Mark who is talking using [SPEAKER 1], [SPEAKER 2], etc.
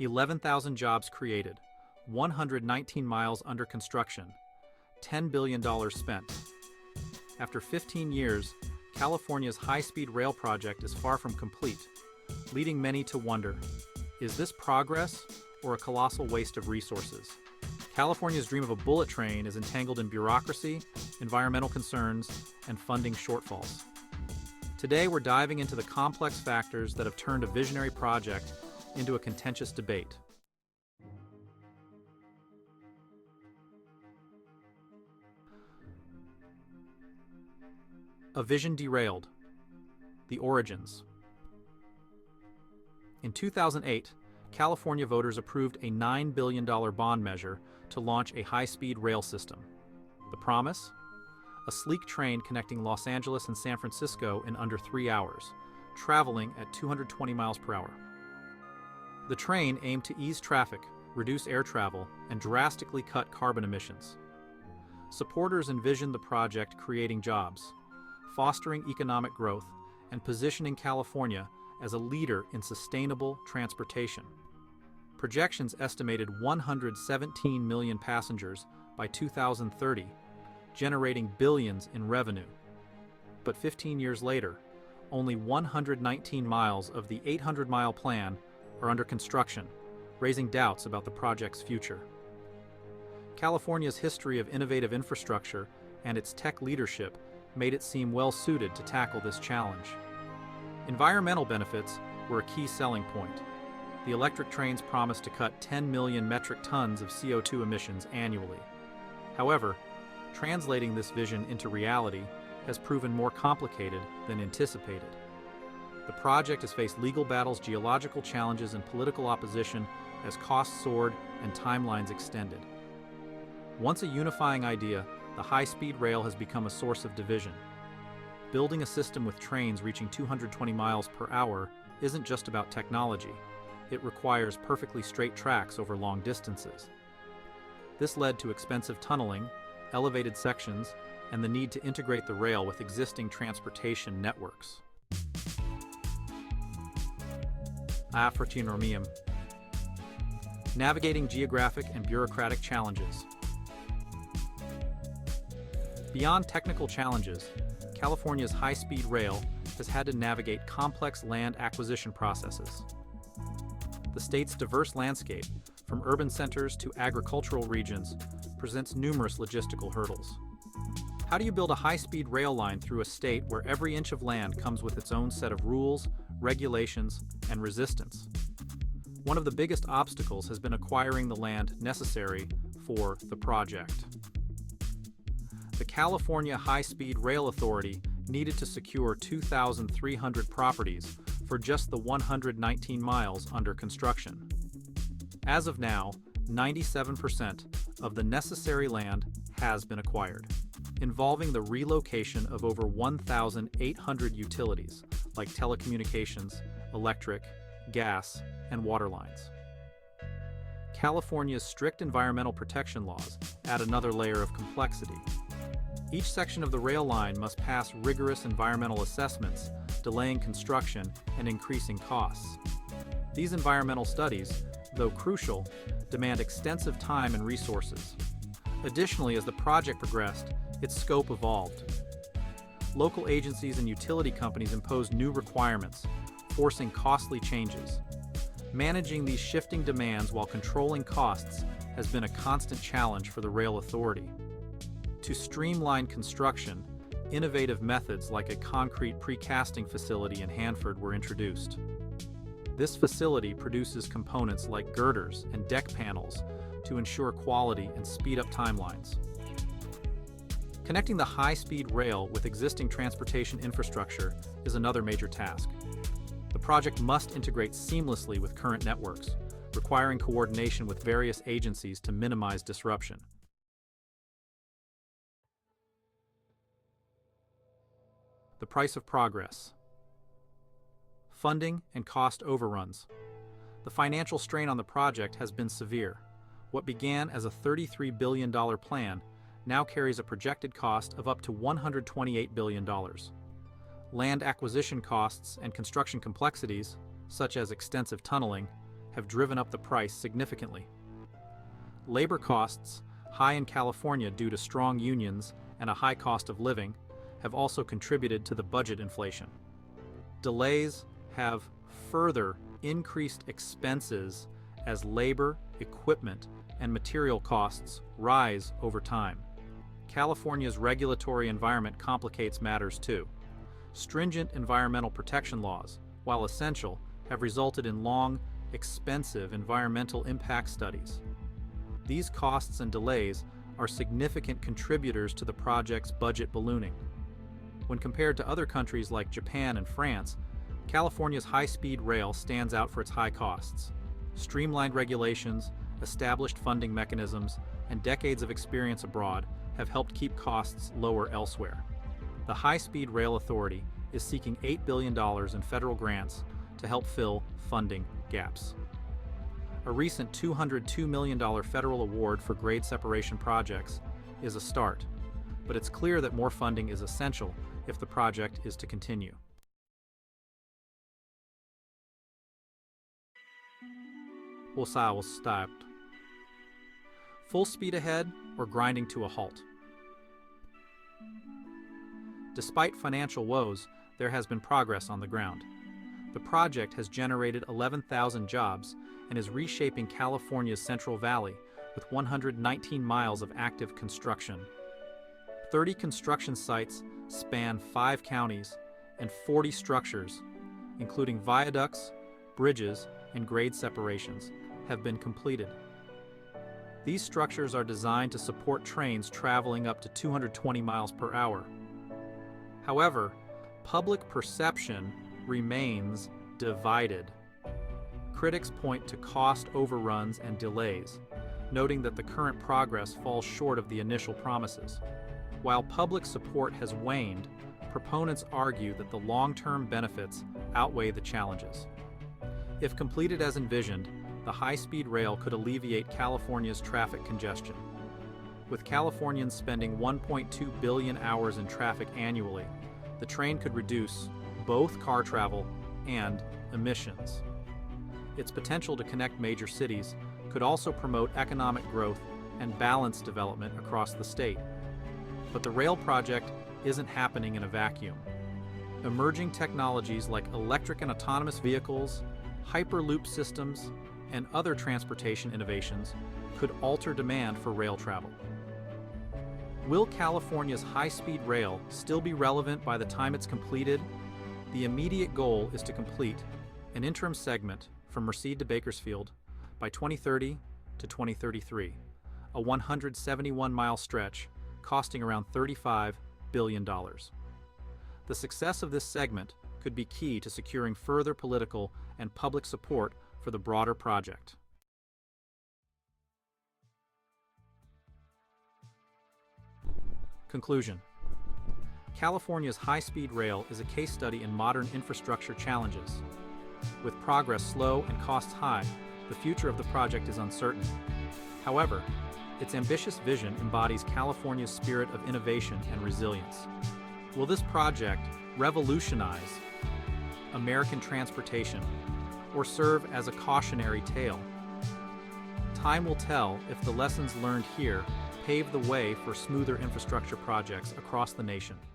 [SPEAKER 1] 11,000 jobs created, 119 miles under construction, $10 billion spent. After 15 years, California's high-speed rail project is far from complete, leading many to wonder, is this progress or a colossal waste of resources? California's dream of a bullet train is entangled in bureaucracy, environmental concerns, and funding shortfalls. Today, we're diving into the complex factors that have turned a visionary project into a contentious debate. A Vision Derailed. The origins. In 2008, California voters approved a $9 billion bond measure to launch a high-speed rail system. The promise? A sleek train connecting Los Angeles and San Francisco in under 3 hours, traveling at 220 miles per hour. The train aimed to ease traffic, reduce air travel, and drastically cut carbon emissions. Supporters envisioned the project creating jobs, fostering economic growth, and positioning California as a leader in sustainable transportation. Projections estimated 117 million passengers by 2030, generating billions in revenue. But 15 years later, only 119 miles of the 800-mile plan are under construction, raising doubts about the project's future. California's history of innovative infrastructure and its tech leadership made it seem well-suited to tackle this challenge. Environmental benefits were a key selling point. The electric trains promised to cut 10 million metric tons of CO2 emissions annually. However, translating this vision into reality has proven more complicated than anticipated. The project has faced legal battles, geological challenges, and political opposition as costs soared and timelines extended. Once a unifying idea, the high-speed rail has become a source of division. Building a system with trains reaching 220 miles per hour isn't just about technology. It requires perfectly straight tracks over long distances. This led to expensive tunneling, elevated sections, and the need to integrate the rail with existing transportation networks. Navigating geographic and bureaucratic challenges. Beyond technical challenges, California's high-speed rail has had to navigate complex land acquisition processes. The state's diverse landscape, from urban centers to agricultural regions, presents numerous logistical hurdles. How do you build a high-speed rail line through a state where every inch of land comes with its own set of rules, regulations, and resistance? One of the biggest obstacles has been acquiring the land necessary for the project. The California High-Speed Rail Authority needed to secure 2,300 properties for just the 119 miles under construction. As of now, 97% of the necessary land has been acquired, involving the relocation of over 1,800 utilities like telecommunications, electric, gas, and water lines. California's strict environmental protection laws add another layer of complexity. Each section of the rail line must pass rigorous environmental assessments, delaying construction and increasing costs. These environmental studies, though crucial, demand extensive time and resources. Additionally, as the project progressed, its scope evolved. Local agencies and utility companies imposed new requirements, forcing costly changes. Managing these shifting demands while controlling costs has been a constant challenge for the rail authority. To streamline construction, innovative methods like a concrete precasting facility in Hanford were introduced. This facility produces components like girders and deck panels to ensure quality and speed up timelines. Connecting the high-speed rail with existing transportation infrastructure is another major task. The project must integrate seamlessly with current networks, requiring coordination with various agencies to minimize disruption. The price of progress. Funding and cost overruns. The financial strain on the project has been severe. What began as a $33 billion plan now carries a projected cost of up to $128 billion. Land acquisition costs and construction complexities, such as extensive tunneling, have driven up the price significantly. Labor costs, high in California due to strong unions and a high cost of living, have also contributed to the budget inflation. Delays have further increased expenses as labor, equipment, and material costs rise over time. California's regulatory environment complicates matters too. Stringent environmental protection laws, while essential, have resulted in long, expensive environmental impact studies. These costs and delays are significant contributors to the project's budget ballooning. When compared to other countries like Japan and France, California's high-speed rail stands out for its high costs. Streamlined regulations, established funding mechanisms, and decades of experience abroad have helped keep costs lower elsewhere. The High-Speed Rail Authority is seeking $8 billion in federal grants to help fill funding gaps. A recent $202 million federal award for grade separation projects is a start, but it's clear that more funding is essential if the project is to continue. Full speed ahead or grinding to a halt. Despite financial woes, there has been progress on the ground. The project has generated 11,000 jobs and is reshaping California's Central Valley with 119 miles of active construction. 30 construction sites span 5 counties and 40 structures, including viaducts, bridges, and grade separations, have been completed. These structures are designed to support trains traveling up to 220 miles per hour. However, public perception remains divided. Critics point to cost overruns and delays, noting that the current progress falls short of the initial promises. While public support has waned, proponents argue that the long-term benefits outweigh the challenges. If completed as envisioned, the high-speed rail could alleviate California's traffic congestion. With Californians spending 1.2 billion hours in traffic annually, the train could reduce both car travel and emissions. Its potential to connect major cities could also promote economic growth and balanced development across the state. But the rail project isn't happening in a vacuum. Emerging technologies like electric and autonomous vehicles, hyperloop systems, and other transportation innovations could alter demand for rail travel. Will California's high-speed rail still be relevant by the time it's completed? The immediate goal is to complete an interim segment from Merced to Bakersfield by 2030 to 2033, a 171-mile stretch costing around $35 billion. The success of this segment could be key to securing further political and public support for the broader project. Conclusion. California's high-speed rail is a case study in modern infrastructure challenges. With progress slow and costs high, the future of the project is uncertain. However, its ambitious vision embodies California's spirit of innovation and resilience. Will this project revolutionize American transportation or serve as a cautionary tale? Time will tell if the lessons learned here pave the way for smoother infrastructure projects across the nation.